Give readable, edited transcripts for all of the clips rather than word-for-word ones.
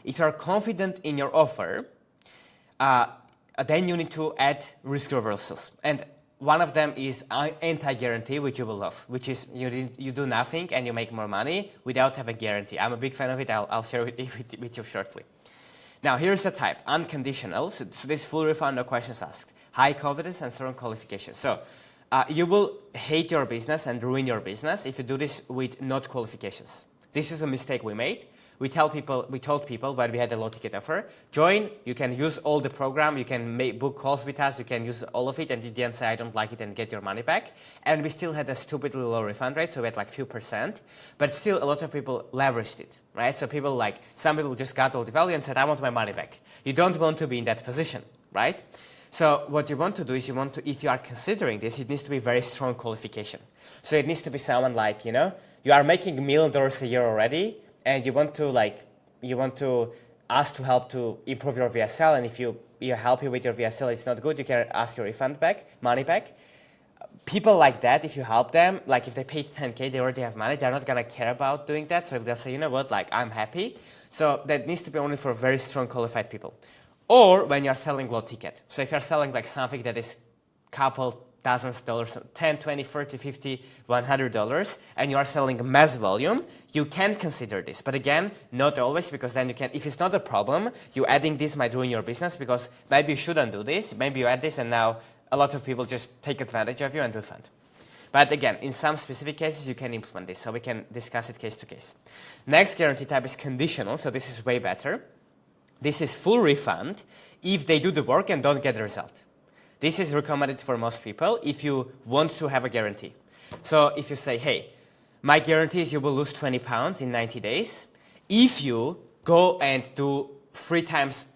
if you're confident in your offer, then you need to add risk reversals. And one of them is anti-guarantee, which you will love, which is you do nothing and you make more money without having a guarantee. I'm a big fan of it. I'll share it with you shortly. Now, here's the type, unconditional. So this full refund, no questions asked. High confidence and strong qualification. So you will hate your business and ruin your business if you do this with not qualifications. This is a mistake we made. We told people when we had a low ticket offer, join, you can use all the program, you can book calls with us, you can use all of it, and at the end say, I don't like it, and get your money back. And we still had a stupidly low refund rate, so we had like few percent, but still a lot of people leveraged it, right? So some people just got all the value and said, I want my money back. You don't want to be in that position, right? So what you want to do is if you are considering this, it needs to be very strong qualification. So it needs to be someone like, you are making $1 million a year already, and you want to ask to help to improve your VSL, and if you help you with your VSL, it's not good, you can ask your money back. People like that, if you help them, like if they pay $10K, they already have money, they're not gonna care about doing that. So if they'll say, you know what, like I'm happy. So that needs to be only for very strong qualified people. Or when you're selling low ticket. So if you're selling like something that is couple thousands of dollars, 10, 20, 30, 50, $100, and you are selling mass volume, you can consider this. But again, not always, because then if it's not a problem, you adding this might ruin your business, because maybe you shouldn't do this, maybe you add this, and now a lot of people just take advantage of you and refund. But again, in some specific cases, you can implement this, so we can discuss it case to case. Next guarantee type is conditional, so this is way better. This is full refund if they do the work and don't get the result. This is recommended for most people if you want to have a guarantee. So if you say, hey, my guarantee is you will lose 20 pounds in 90 days. If you go and do 3 times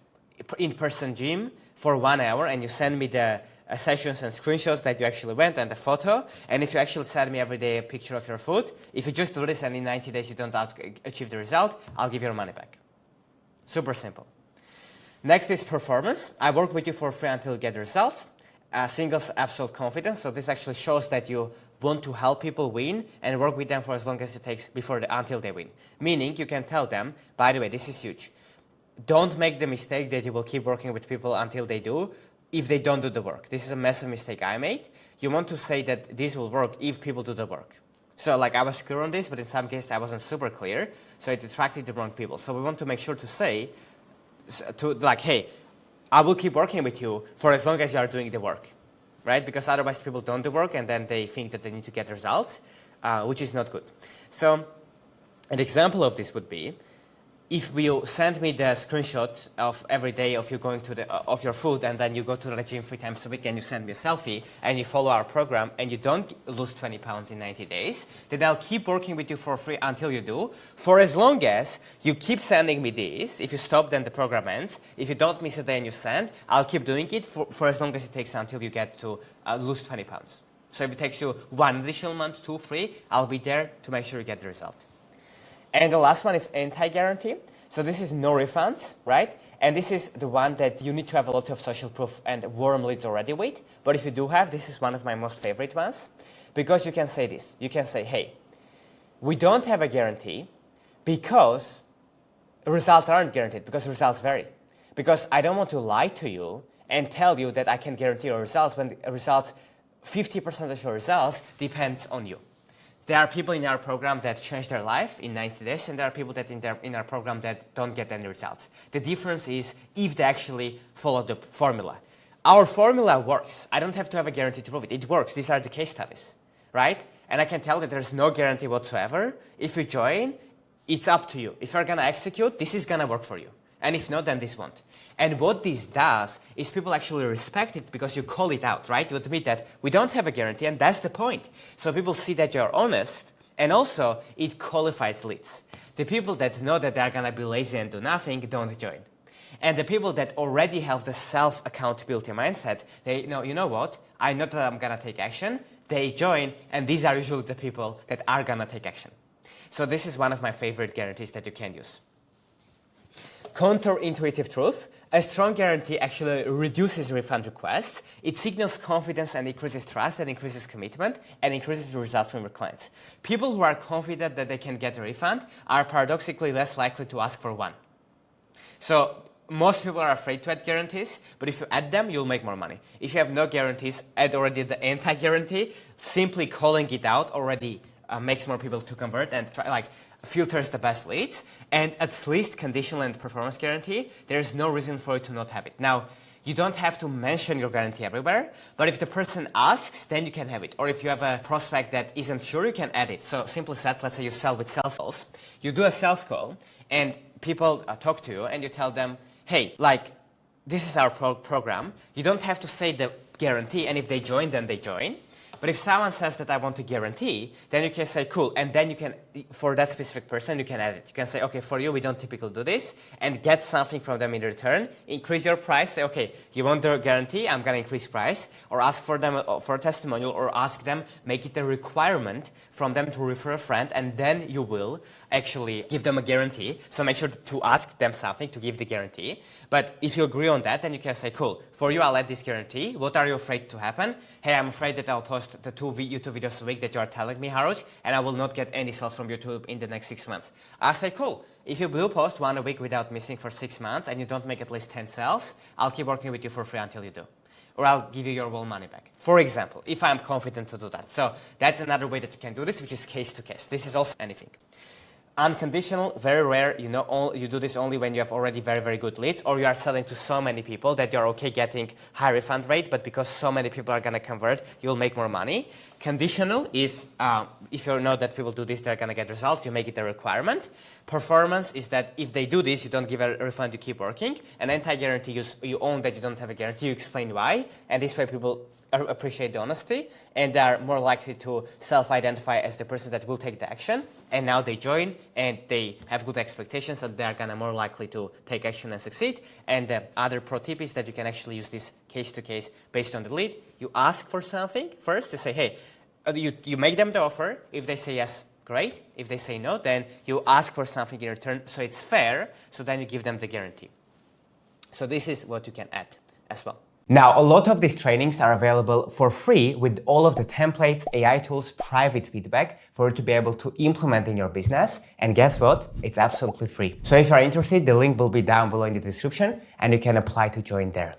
in-person gym for 1 hour and you send me the sessions and screenshots that you actually went and the photo, and if you actually send me every day a picture of your food, if you just do this and in 90 days you don't achieve the result, I'll give you your money back. Super simple. Next is performance. I work with you for free until you get the results. Singles absolute confidence. So this actually shows that you want to help people win and work with them for as long as it takes until they win. Meaning you can tell them, by the way, this is huge. Don't make the mistake that you will keep working with people until they do if they don't do the work. This is a massive mistake I made. You want to say that this will work if people do the work. So like I was clear on this, but in some cases I wasn't super clear. So it attracted the wrong people. So we want to make sure to say, hey, I will keep working with you for as long as you are doing the work, right? Because otherwise people don't do work and then they think that they need to get results, which is not good. So an example of this would be, if you send me the screenshot of every day of you going to of your food, and then you go to the gym 3 times a week and you send me a selfie and you follow our program and you don't lose 20 pounds in 90 days, then I'll keep working with you for free until you do, for as long as you keep sending me this. If you stop, then the program ends. If you don't miss a day and you send, I'll keep doing it for as long as it takes until you get to lose 20 pounds. So if it takes you 1 additional month, 2 free, I'll be there to make sure you get the result. And the last one is anti-guarantee. So this is no refunds, right? And this is the one that you need to have a lot of social proof and warm leads already with. But if you do have, this is one of my most favorite ones, because you can say this. You can say, hey, we don't have a guarantee because results aren't guaranteed, because results vary. Because I don't want to lie to you and tell you that I can guarantee your results when the results, 50% of your results depends on you. There are people in our program that change their life in 90 days, and there are people that in our program that don't get any results. The difference is if they actually follow the formula. Our formula works. I don't have to have a guarantee to prove it. It works. These are the case studies, right? And I can tell that there's no guarantee whatsoever. If you join, it's up to you. If you're going to execute, this is going to work for you. And if not, then this won't. And what this does is people actually respect it because you call it out, right? You admit that we don't have a guarantee, and that's the point. So people see that you're honest, and also it qualifies leads. The people that know that they're going to be lazy and do nothing don't join. And the people that already have the self-accountability mindset, they know, you know what? I know that I'm going to take action. They join, and these are usually the people that are going to take action. So this is one of my favorite guarantees that you can use. Counterintuitive truth. A strong guarantee actually reduces refund requests. It signals confidence and increases trust and increases commitment and increases results from your clients. People who are confident that they can get a refund are paradoxically less likely to ask for one. So most people are afraid to add guarantees, but if you add them, you'll make more money. If you have no guarantees, add already the anti-guarantee. Simply calling it out already makes more people to convert and filters the best leads. And at least conditional and performance guarantee, there's no reason for you to not have it. Now, you don't have to mention your guarantee everywhere, but if the person asks, then you can have it. Or if you have a prospect that isn't sure, you can add it. So simply said, let's say you sell with sales calls. You do a sales call, and people talk to you, and you tell them, hey, this is our program. You don't have to say the guarantee, and if they join, then they join. But if someone says that I want a guarantee, then you can say, cool, and then you can, for that specific person, you can add it. You can say, okay, for you, we don't typically do this, and get something from them in return. Increase your price, say, okay, you want the guarantee, I'm going to increase price, or ask for them for a testimonial, or ask them, make it a requirement from them to refer a friend, and then you will actually give them a guarantee. So make sure to ask them something to give the guarantee. But if you agree on that, then you can say, cool, for you, I'll add this guarantee. What are you afraid to happen? Hey, I'm afraid that I'll post the 2 YouTube videos a week that you are telling me, Haruj, and I will not get any sales from YouTube in the next 6 months. I'll say, cool, if you blue post 1 a week without missing for 6 months and you don't make at least 10 sales, I'll keep working with you for free until you do. Or I'll give you your whole money back. For example, if I'm confident to do that. So that's another way that you can do this, which is case to case. This is also anything. Unconditional, very rare. You do this only when you have already very, very good leads, or you are selling to so many people that you're okay getting high refund rate, but because so many people are going to convert, you'll make more money. Conditional is, if you know that people do this, they're going to get results, you make it a requirement. Performance is that if they do this, you don't give a refund, you keep working. And anti-guarantee, you own that you don't have a guarantee, you explain why, and this way people appreciate the honesty, and they are more likely to self-identify as the person that will take the action, and now they join, and they have good expectations, and they are gonna more likely to take action and succeed. And the other pro tip is that you can actually use this case-to-case based on the lead. You ask for something first, to say, hey, you make them the offer. If they say yes, great. If they say no, then you ask for something in return, so it's fair, so then you give them the guarantee. So this is what you can add as well. Now, a lot of these trainings are available for free with all of the templates, AI tools, private feedback for you to be able to implement in your business. And guess what? It's absolutely free. So if you're interested, the link will be down below in the description and you can apply to join there.